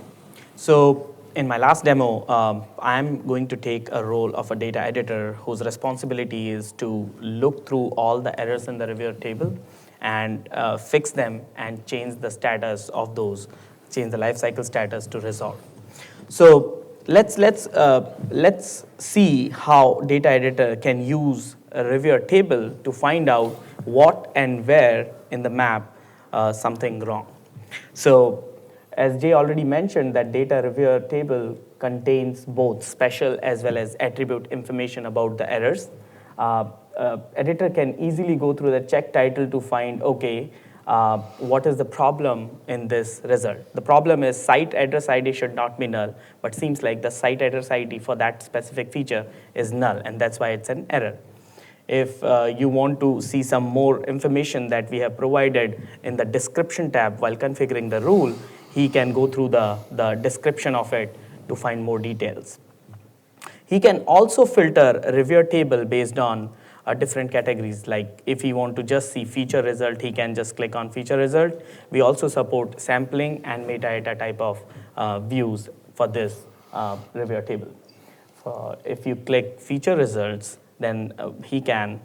So in my last demo, I'm going to take a role of a data editor whose responsibility is to look through all the errors in the reviewer table and fix them and change the status of those, change the lifecycle status to resolve. So let's see how data editor can use a reviewer table to find out what and where in the map something wrong. So as Jay already mentioned, that data reviewer table contains both special as well as attribute information about the errors. Editor can easily go through the check title to find, okay, what is the problem in this result? The problem is site address ID should not be null, but seems like the site address ID for that specific feature is null, and that's why it's an error. If you want to see some more information that we have provided in the description tab while configuring the rule, he can go through the description of it to find more details. He can also filter a reviewer table based on different categories. Like if he want to just see feature result, he can just click on feature result. We also support sampling and metadata type of views for this reviewer table. So if you click feature results, then he can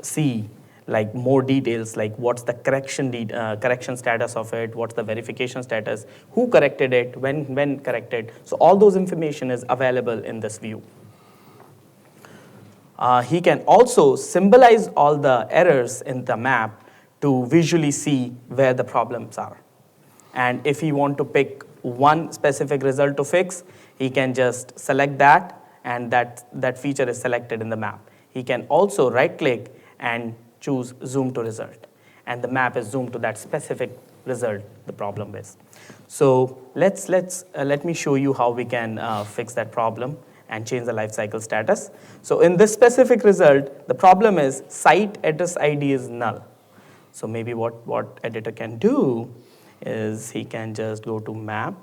see like more details, like what's the correction status of it, what's the verification status, who corrected it, when corrected. So all those information is available in this view. He can also symbolize all the errors in the map to visually see where the problems are. And if he want to pick one specific result to fix, he can just select that, and that feature is selected in the map. He can also right-click and choose zoom to result, and the map is zoomed to that specific result the problem is. So let me show you how we can fix that problem and change the lifecycle status. So in this specific result, the problem is site address ID is null. So maybe what editor can do is he can just go to map.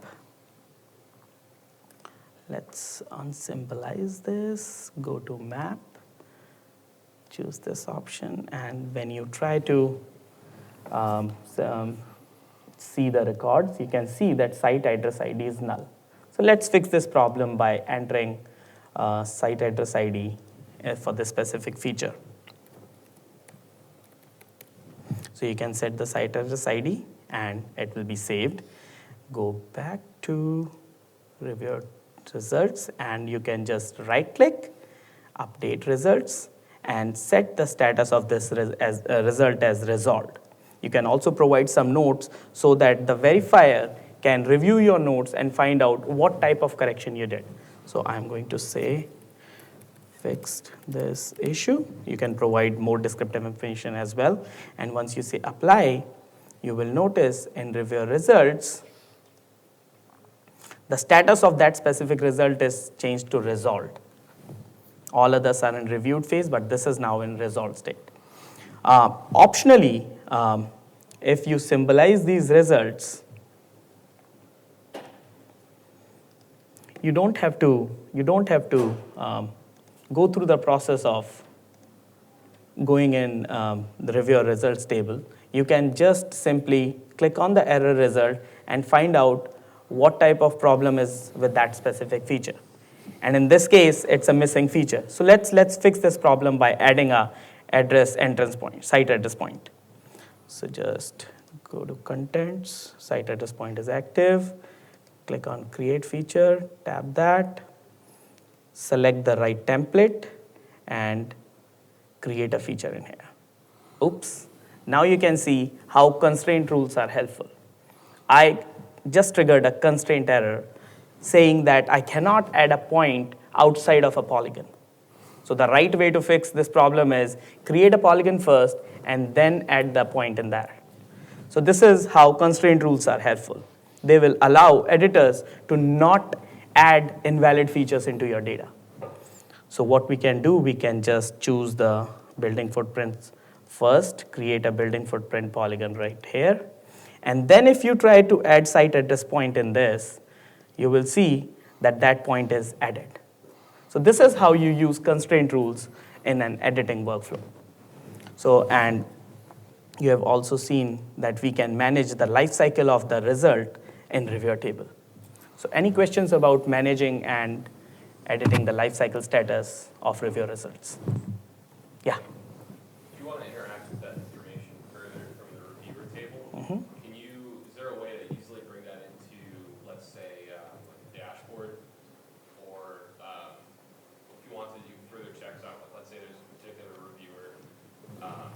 Let's unsymbolize this, go to map, choose this option, and when you try to see the records, you can see that site address ID is null. So let's fix this problem by entering site address ID for this specific feature. So you can set the site address ID and it will be saved. Go back to review results and you can just right click, update results, and set the status of this result as resolved. You can also provide some notes so that the verifier can review your notes and find out what type of correction you did. So I'm going to say fixed this issue. You can provide more descriptive information as well. And once you say apply, you will notice in review results, the status of that specific result is changed to resolved. All others are in reviewed phase, but this is now in resolved state. Optionally, if you symbolize these results, you don't have to go through the process of going in the reviewer results table. You can just simply click on the error result and find out what type of problem is with that specific feature. And in this case, it's a missing feature. So let's fix this problem by adding a address entrance point, site address point. So just go to contents, site address point is active, click on create feature, tap that, select the right template, and create a feature in here. Oops. Now you can see how constraint rules are helpful. I just triggered a constraint error saying that I cannot add a point outside of a polygon. So the right way to fix this problem is create a polygon first and then add the point in there. So this is how constraint rules are helpful. They will allow editors to not add invalid features into your data. So what we can do, we can just choose the building footprints first, create a building footprint polygon right here. And then if you try to add site address point in this, you will see that that point is added. So this is how you use constraint rules in an editing workflow. So, and you have also seen that we can manage the life cycle of the result in reviewer table. So any questions about managing and editing the life cycle status of review results? Yeah. If you want to interact with that information further from the reviewer table, is there a way to easily bring that into, let's say, like a dashboard? Or if you want to do further checks on, let's say there's a particular reviewer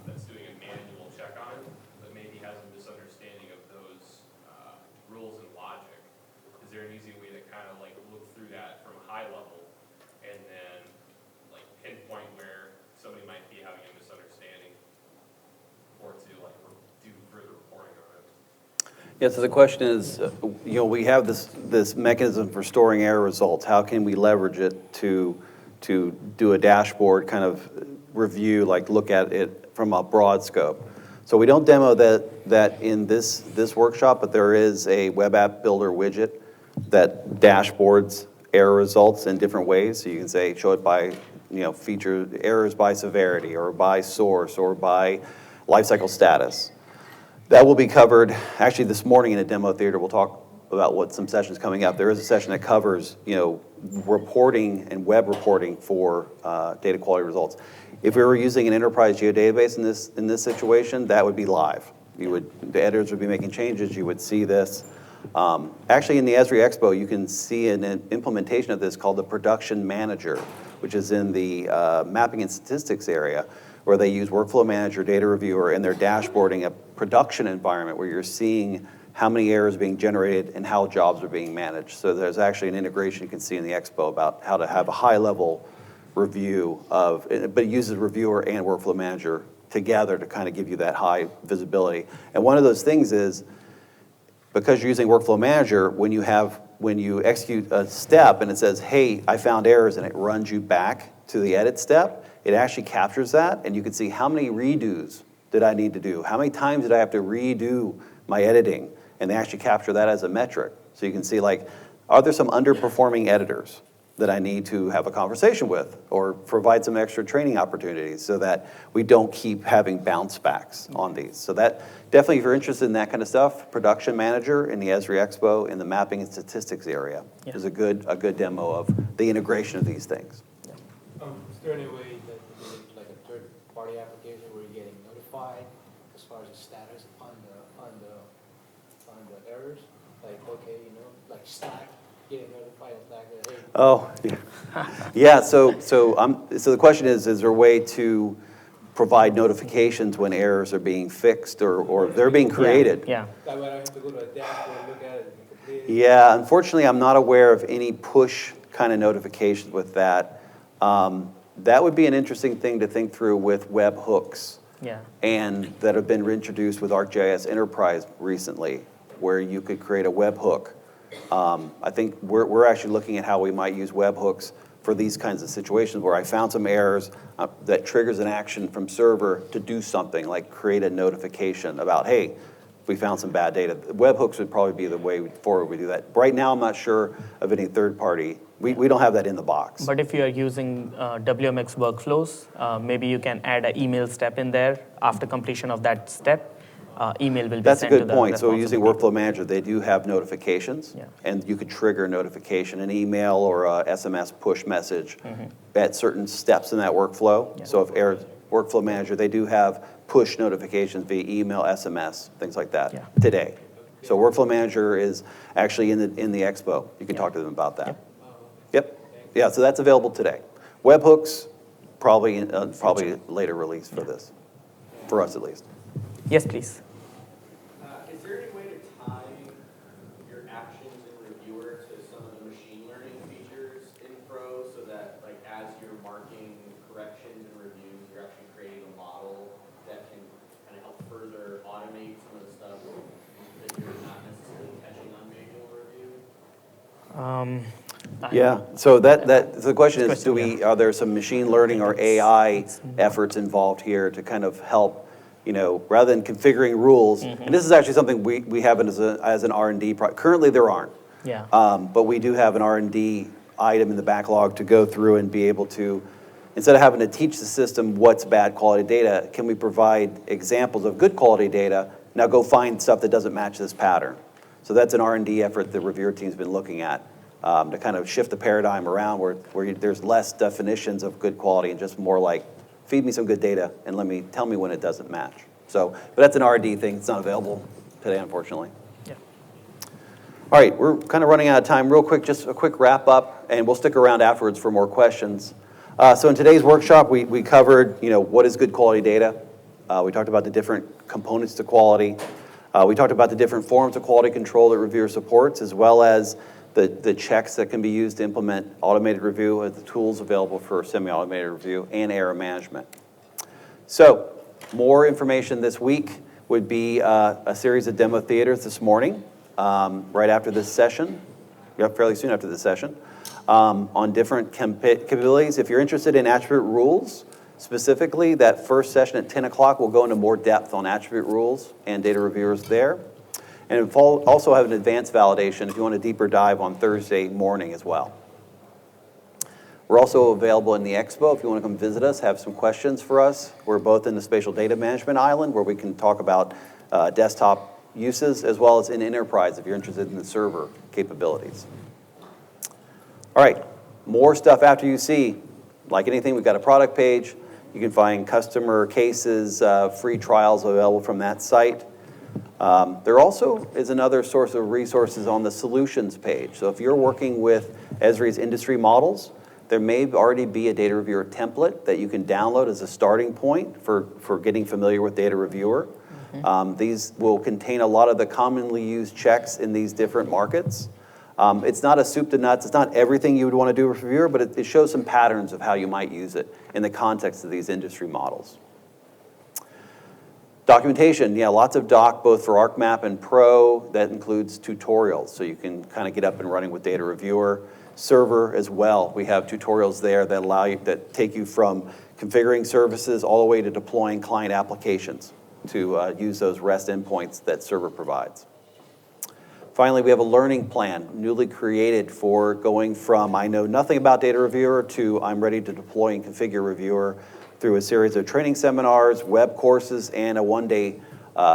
that's doing a manual check on it, but maybe has a misunderstanding of those rules and logic. Is there an easy way to kind of like look through that from a high level and then like pinpoint where somebody might be having a misunderstanding, or to like do further reporting on it? Yeah, so the question is, we have this mechanism for storing error results. How can we leverage it to do a dashboard kind of review, like look at it from a broad scope? So we don't demo that in this workshop, but there is a web app builder widget that dashboards error results in different ways. So you can say, show it by, feature errors by severity or by source or by lifecycle status. That will be covered, actually this morning in a demo theater, we'll talk about what some sessions coming up. There is a session that covers, reporting and web reporting for data quality results. If we were using an enterprise geodatabase in this situation, that would be live. The editors would be making changes, you would see this. Actually in the Esri Expo, you can see an implementation of this called the Production Manager, which is in the mapping and statistics area, where they use Workflow Manager, Data Reviewer, and they're dashboarding a production environment where you're seeing how many errors are being generated and how jobs are being managed. So there's actually an integration you can see in the Expo about how to have a high-level review of, but it uses Reviewer and Workflow Manager together to kind of give you that high visibility. And one of those things is, because you're using Workflow Manager, when you execute a step and it says, hey, I found errors, and it runs you back to the edit step, it actually captures that, and you can see how many redos did I need to do? How many times did I have to redo my editing? And they actually capture that as a metric. So you can see, like, are there some underperforming editors that I need to have a conversation with or provide some extra training opportunities so that we don't keep having bounce backs on these? So that, definitely if you're interested in that kind of stuff, Production Manager in the Esri Expo in the mapping and statistics area is a good demo of the integration of these things. Is there any way that like a third-party application where you're getting notified as far as the status on the errors? Like, okay, like Slack, getting notified in Slack that, hey. Oh, yeah. Yeah, so the question is there a way to provide notifications when errors are being fixed or they're being created? Yeah. That way I have to go to a dashboard and look at it and complete it? Yeah, unfortunately, I'm not aware of any push kind of notifications with that. That would be an interesting thing to think through with webhooks. Yeah. And that have been introduced with ArcGIS Enterprise recently, where you could create a webhook. I think we're actually looking at how we might use webhooks for these kinds of situations where I found some errors that triggers an action from server to do something, like create a notification about, hey, we found some bad data. Webhooks would probably be the way forward we do that. Right now, I'm not sure of any third party. We don't have that in the box. But if you are using WMX workflows, maybe you can add an email step in there. After completion of that step, email will be That's a sent to good the point. So using responsible Workflow Manager, they do have notifications. Yeah. And you could trigger a notification, an email or a SMS push message at certain steps in that workflow. Yeah. So if Workflow Manager, they do have push notifications via email, SMS, things like that Yeah. today. So Workflow Manager is actually in the expo. You can talk to them about that. Yep. Yeah, so that's available today. Webhooks, probably later release for this, for us at least. Yes, please. Is there any way to tie your actions in Reviewer to some of the machine learning features in Pro so that, like, as you're marking corrections and reviews, you're actually creating a model that can kind of help further automate some of the stuff that you're not necessarily catching on manual review? Yeah, so so the question is, are there some machine learning or AI efforts involved here to kind of help, rather than configuring rules? And this is actually something we have as an R&D currently there aren't. Yeah. But we do have an R&D item in the backlog to go through and be able to, instead of having to teach the system what's bad quality data, can we provide examples of good quality data? Now go find stuff that doesn't match this pattern. So that's an R&D effort the reviewer team's been looking at. To kind of shift the paradigm around where there's less definitions of good quality and just more like, feed me some good data and tell me when it doesn't match. So, but that's an R&D thing. It's not available today, unfortunately. Yeah. All right, we're kind of running out of time. Real quick, just a quick wrap up, and we'll stick around afterwards for more questions. So in today's workshop, we covered, what is good quality data. We talked about the different components to quality. We talked about the different forms of quality control that Reviewer supports, as well as the checks that can be used to implement automated review, the tools available for semi-automated review, and error management. So, more information this week would be a series of demo theaters this morning, right after this session, fairly soon after this session, on different capabilities. If you're interested in attribute rules, specifically, that first session at 10 o'clock will go into more depth on attribute rules and data reviewers there. And we'll also have an advanced validation if you want a deeper dive on Thursday morning as well. We're also available in the expo if you want to come visit us, have some questions for us. We're both in the Spatial Data Management Island where we can talk about desktop uses, as well as in Enterprise if you're interested in the server capabilities. All right, more stuff after you see. Like anything, we've got a product page. You can find customer cases, free trials available from that site. There also is another source of resources on the solutions page. So if you're working with Esri's industry models, there may already be a data reviewer template that you can download as a starting point for getting familiar with data reviewer. These will contain a lot of the commonly used checks in these different markets. It's not a soup to nuts. It's not everything you would want to do with reviewer, but it shows some patterns of how you might use it in the context of these industry models. Documentation, yeah, lots of doc, both for ArcMap and Pro. That includes tutorials, so you can kind of get up and running with Data Reviewer. Server as well. We have tutorials there that take you from configuring services all the way to deploying client applications to use those REST endpoints that Server provides. Finally, we have a learning plan newly created for going from I know nothing about Data Reviewer to I'm ready to deploy and configure Reviewer through a series of training seminars, web courses, and a one-day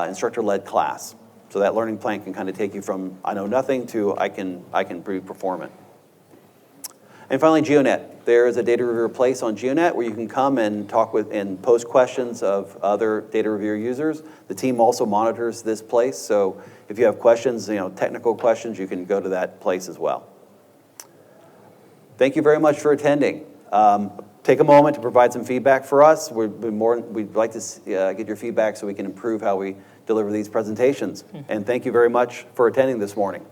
instructor-led class. So that learning plan can kind of take you from I know nothing to I can be performant. And finally, GeoNet. There is a data reviewer place on GeoNet where you can come and talk with and post questions of other data reviewer users. The team also monitors this place, so if you have questions, technical questions, you can go to that place as well. Thank you very much for attending. Take a moment to provide some feedback for us. We'd like to get your feedback so we can improve how we deliver these presentations. And thank you very much for attending this morning.